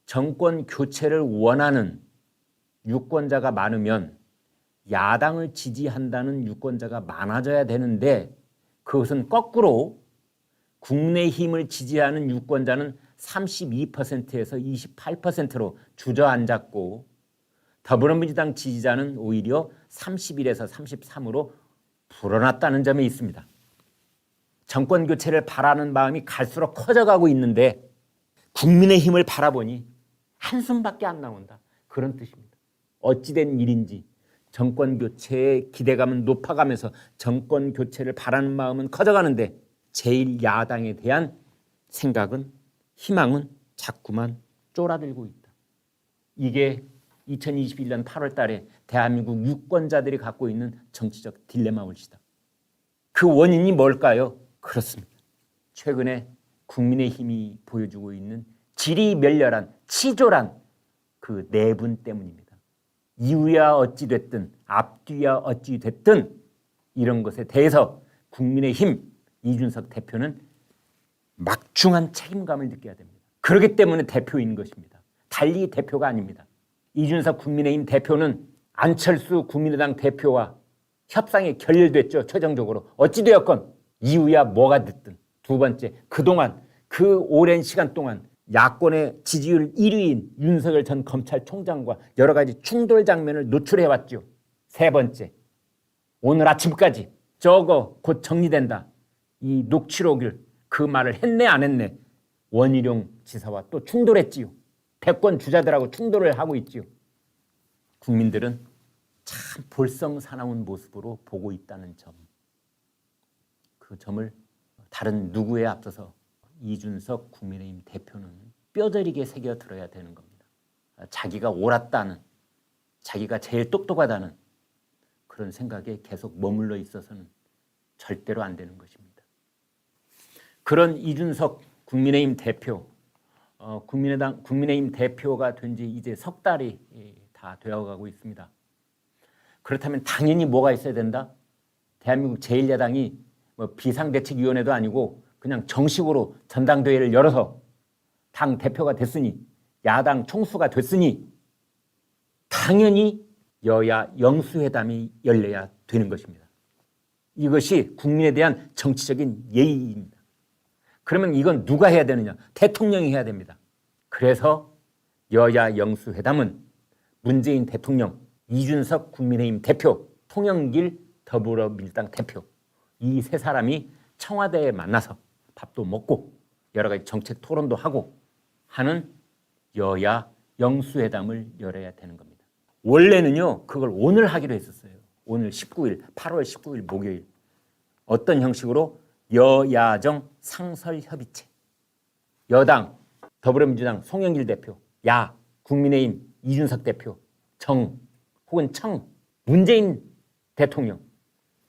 정권 교체를 원하는 유권자가 많으면 야당을 지지한다는 유권자가 많아져야 되는데 그것은 거꾸로 국민의힘을 지지하는 유권자는 32%에서 28%로 주저앉았고 더불어민주당 지지자는 오히려 31에서 33으로 불어났다는 점이 있습니다. 정권 교체를 바라는 마음이 갈수록 커져가고 있는데 국민의힘을 바라보니 한숨밖에 안 나온다. 그런 뜻입니다. 어찌된 일인지 정권 교체의 기대감은 높아가면서 정권 교체를 바라는 마음은 커져가는데 제1야당에 대한 생각은 희망은 자꾸만 쫄아들고 있다. 이게 2021년 8월 달에 대한민국 유권자들이 갖고 있는 정치적 딜레마일지다. 그 원인이 뭘까요? 그렇습니다. 최근에 국민의힘이 보여주고 있는 지리멸렬한 치졸한 그 내분 때문입니다. 이유야 어찌 됐든 앞뒤야 어찌 됐든 이런 것에 대해서 국민의힘 이준석 대표는 막중한 책임감을 느껴야 됩니다. 그렇기 때문에 대표인 것입니다. 달리 대표가 아닙니다. 이준석 국민의힘 대표는 안철수 국민의당 대표와 협상이 결렬됐죠. 최종적으로 어찌 되었건 이유야 뭐가 됐든. 두 번째, 그동안 그 오랜 시간 동안 야권의 지지율 1위인 윤석열 전 검찰총장과 여러 가지 충돌 장면을 노출해왔죠. 세 번째, 오늘 아침까지 저거 곧 정리된다. 이 녹취록을 그 말을 했네 안 했네. 원희룡 지사와 또 충돌했지요. 대권 주자들하고 충돌을 하고 있지요. 국민들은 참 볼썽사나운 모습으로 보고 있다는 점. 그 점을 다른 누구에 앞서서 이준석 국민의힘 대표는 뼈저리게 새겨들어야 되는 겁니다. 자기가 옳았다는, 자기가 제일 똑똑하다는 그런 생각에 계속 머물러 있어서는 절대로 안 되는 것입니다. 그런 이준석 국민의힘 대표, 국민의힘 대표가 된 지 이제 석 달이 다 되어가고 있습니다. 그렇다면 당연히 뭐가 있어야 된다? 대한민국 제1야당이 뭐 비상대책위원회도 아니고 그냥 정식으로 전당대회를 열어서 당 대표가 됐으니 야당 총수가 됐으니 당연히 여야 영수회담이 열려야 되는 것입니다. 이것이 국민에 대한 정치적인 예의입니다. 그러면 이건 누가 해야 되느냐? 대통령이 해야 됩니다. 그래서 여야 영수회담은 문재인 대통령, 이준석 국민의힘 대표, 송영길 더불어민주당 대표 이 세 사람이 청와대에 만나서 밥도 먹고 여러 가지 정책 토론도 하고 하는 여야 영수회담을 열어야 되는 겁니다. 원래는요 그걸 오늘 하기로 했었어요. 오늘 19일 8월 19일 목요일 어떤 형식으로 여야정 상설협의체 여당 더불어민주당 송영길 대표 야 국민의힘 이준석 대표 정 혹은 청 문재인 대통령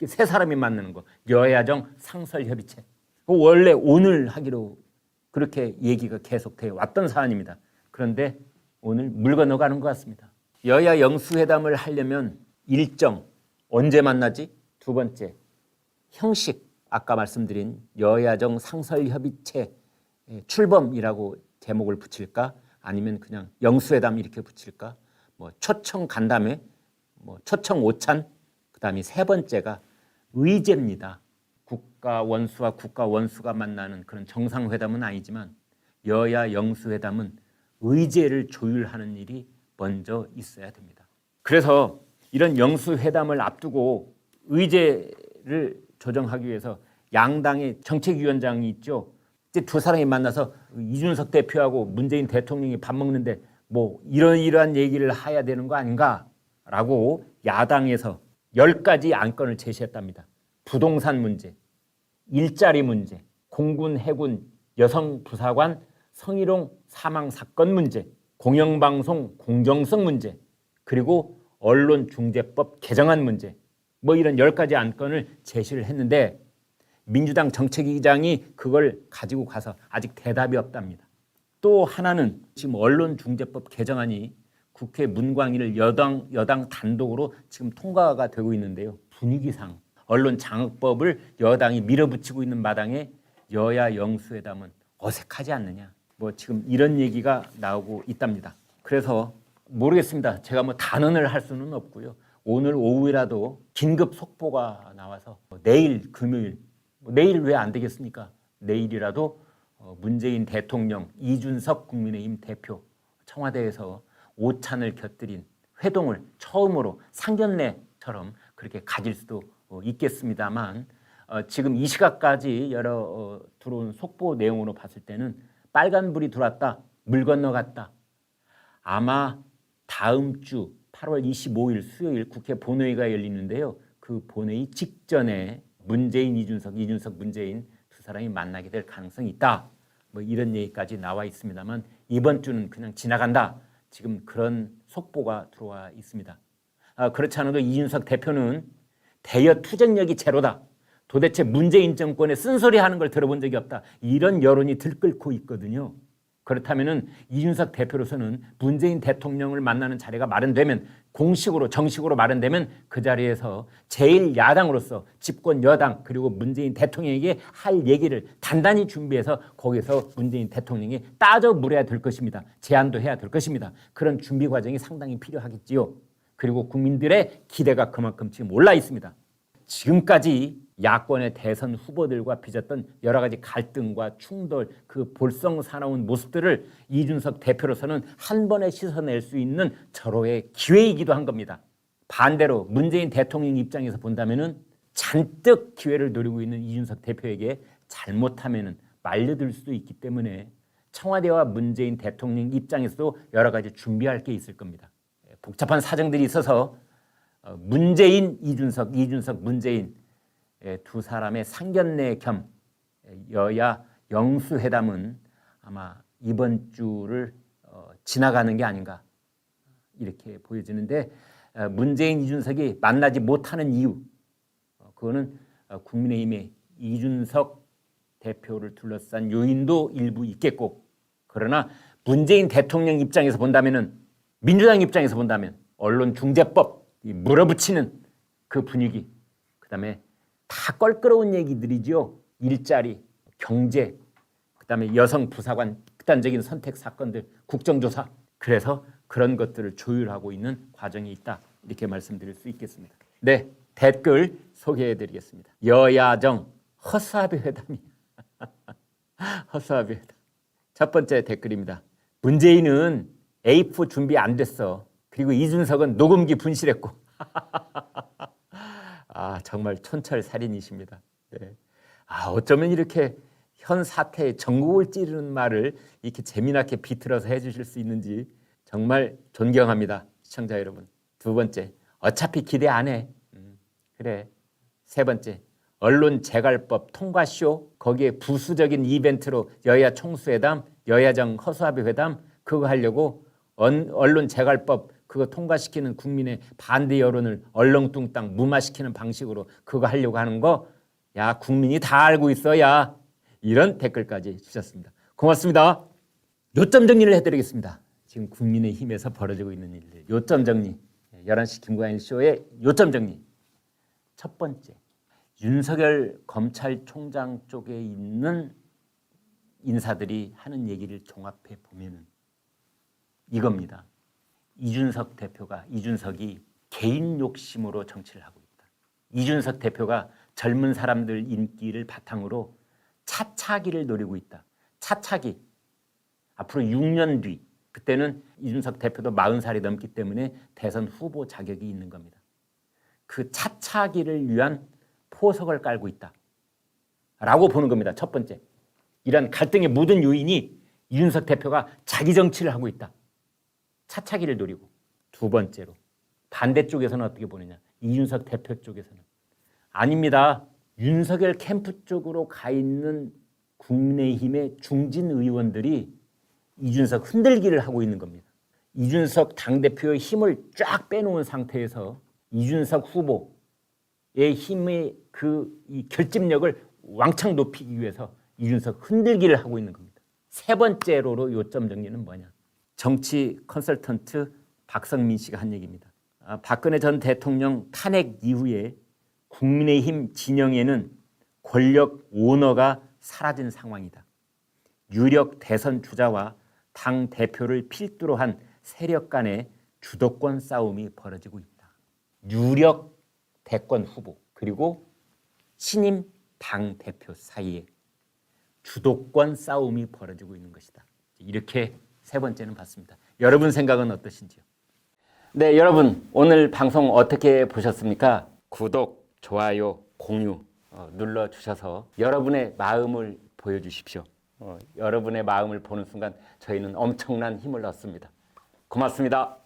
세 사람이 만나는 거 여야정 상설협의체 원래 오늘 하기로 그렇게 얘기가 계속되어 왔던 사안입니다. 그런데 오늘 물 건너가는 것 같습니다. 여야 영수회담을 하려면 일정 언제 만나지? 두 번째 형식 아까 말씀드린 여야정 상설협의체 출범이라고 제목을 붙일까? 아니면 그냥 영수회담 이렇게 붙일까? 뭐 초청 간담회, 뭐 초청 오찬, 그다음에 세 번째가 의제입니다. 국가 원수와 국가 원수가 만나는 그런 정상회담은 아니지만 여야 영수회담은 의제를 조율하는 일이 먼저 있어야 됩니다. 그래서 이런 영수회담을 앞두고 의제를 조정하기 위해서 양당의 정책위원장이 있죠. 이제 두 사람이 만나서 이준석 대표하고 문재인 대통령이 밥 먹는데 뭐 이러한 얘기를 해야 되는 거 아닌가라고 야당에서 10가지 안건을 제시했답니다. 부동산 문제, 일자리 문제, 공군 해군 여성 부사관 성희롱 사망 사건 문제, 공영방송 공정성 문제, 그리고 언론중재법 개정안 문제 뭐 이런 10가지 안건을 제시를 했는데 민주당 정책위장이 그걸 가지고 가서 아직 대답이 없답니다. 또 하나는 지금 언론중재법 개정안이 국회 문광일을 여당 단독으로 지금 통과가 되고 있는데요. 분위기상 언론장악법을 여당이 밀어붙이고 있는 마당에 여야 영수회담은 어색하지 않느냐. 뭐 지금 이런 얘기가 나오고 있답니다. 그래서 모르겠습니다. 제가 뭐 단언을 할 수는 없고요. 오늘 오후라도 긴급 속보가 나와서 내일 금요일, 내일 왜 안 되겠습니까? 내일이라도 문재인 대통령, 이준석 국민의힘 대표 청와대에서 오찬을 곁들인 회동을 처음으로 상견례처럼 그렇게 가질 수도 있겠습니다만 지금 이 시각까지 여러 들어온 속보 내용으로 봤을 때는 빨간불이 들어왔다, 물 건너갔다. 아마 다음 주 8월 25일 수요일 국회 본회의가 열리는데요. 그 본회의 직전에 문재인, 이준석, 이준석, 문재인 두 사람이 만나게 될 가능성이 있다. 뭐 이런 얘기까지 나와 있습니다만 이번 주는 그냥 지나간다. 지금 그런 속보가 들어와 있습니다. 그렇지 않아도 이준석 대표는 대여 투쟁력이 제로다. 도대체 문재인 정권의 쓴소리하는 걸 들어본 적이 없다. 이런 여론이 들끓고 있거든요. 그렇다면 이준석 대표로서는 문재인 대통령을 만나는 자리가 마련되면 공식으로 정식으로 마련되면 그 자리에서 제1야당으로서 집권 여당 그리고 문재인 대통령에게 할 얘기를 단단히 준비해서 거기서 문재인 대통령이 따져 물어야 될 것입니다. 제안도 해야 될 것입니다. 그런 준비 과정이 상당히 필요하겠지요. 그리고 국민들의 기대가 그만큼 지금 올라 있습니다. 지금까지 야권의 대선 후보들과 빚었던 여러 가지 갈등과 충돌, 그 볼썽사나운 모습들을 이준석 대표로서는 한 번에 씻어낼 수 있는 절호의 기회이기도 한 겁니다. 반대로 문재인 대통령 입장에서 본다면은 잔뜩 기회를 노리고 있는 이준석 대표에게 잘못하면은 말려들 수도 있기 때문에 청와대와 문재인 대통령 입장에서도 여러 가지 준비할 게 있을 겁니다. 복잡한 사정들이 있어서 문재인, 이준석, 이준석, 문재인 두 사람의 상견례 겸 여야 영수회담은 아마 이번 주를 지나가는 게 아닌가 이렇게 보여지는데 문재인, 이준석이 만나지 못하는 이유 그거는 국민의힘의 이준석 대표를 둘러싼 요인도 일부 있겠고 그러나 문재인 대통령 입장에서 본다면은 민주당 입장에서 본다면 언론중재법 물어붙이는 그 분위기 그다음에 다 껄끄러운 얘기들이죠. 일자리, 경제, 그다음에 여성 부사관 극단적인 선택 사건들, 국정조사. 그래서 그런 것들을 조율하고 있는 과정이 있다. 이렇게 말씀드릴 수 있겠습니다. 네, 댓글 소개해드리겠습니다. 여야정 허수아비 회담이 허수아비 회담. 첫 번째 댓글입니다. 문재인은 A4 준비 안 됐어. 그리고 이준석은 녹음기 분실했고. 정말 촌철살인이십니다. 네. 어쩌면 이렇게 현 사태에 전국을 찌르는 말을 이렇게 재미나게 비틀어서 해주실 수 있는지 정말 존경합니다. 시청자 여러분. 두 번째, 어차피 기대 안 해. 그래. 세 번째, 언론재갈법 통과쇼 거기에 부수적인 이벤트로 여야 총수회담, 여야정 허수아비 회담 그거 하려고 언론재갈법 그거 통과시키는 국민의 반대 여론을 얼렁뚱땅 무마시키는 방식으로 그거 하려고 하는 거 야 국민이 다 알고 있어 야 이런 댓글까지 주셨습니다. 고맙습니다. 요점 정리를 해드리겠습니다. 지금 국민의힘에서 벌어지고 있는 일들 요점 정리 11시 김광일 쇼의 요점 정리 첫 번째 윤석열 검찰총장 쪽에 있는 인사들이 하는 얘기를 종합해 보면은 이겁니다. 이준석이 개인 욕심으로 정치를 하고 있다. 이준석 대표가 젊은 사람들 인기를 바탕으로 차차기를 노리고 있다. 차차기. 앞으로 6년 뒤 그때는 이준석 대표도 40살이 넘기 때문에 대선 후보 자격이 있는 겁니다. 그 차차기를 위한 포석을 깔고 있다. 라고 보는 겁니다. 첫 번째. 이런 갈등의 모든 요인이 이준석 대표가 자기 정치를 하고 있다. 차차기를 노리고. 두 번째로 반대쪽에서는 어떻게 보느냐. 이준석 대표 쪽에서는. 아닙니다. 윤석열 캠프 쪽으로 가 있는 국민의힘의 중진 의원들이 이준석 흔들기를 하고 있는 겁니다. 이준석 당대표의 힘을 쫙 빼놓은 상태에서 이준석 후보의 힘의 이 결집력을 왕창 높이기 위해서 이준석 흔들기를 하고 있는 겁니다. 세 번째로 요점 정리는 뭐냐. 정치 컨설턴트 박성민 씨가 한 얘기입니다. 박근혜 전 대통령 탄핵 이후에 국민의힘 진영에는 권력 오너가 사라진 상황이다. 유력 대선 주자와 당 대표를 필두로 한 세력 간의 주도권 싸움이 벌어지고 있다. 유력 대권 후보 그리고 신임 당 대표 사이에 주도권 싸움이 벌어지고 있는 것이다. 이렇게 세 번째는 봤습니다. 여러분 생각은 어떠신지요? 네, 여러분 오늘 방송 어떻게 보셨습니까? 구독, 좋아요, 공유 눌러주셔서 여러분의 마음을 보여주십시오. 여러분의 마음을 보는 순간 저희는 엄청난 힘을 얻습니다. 고맙습니다.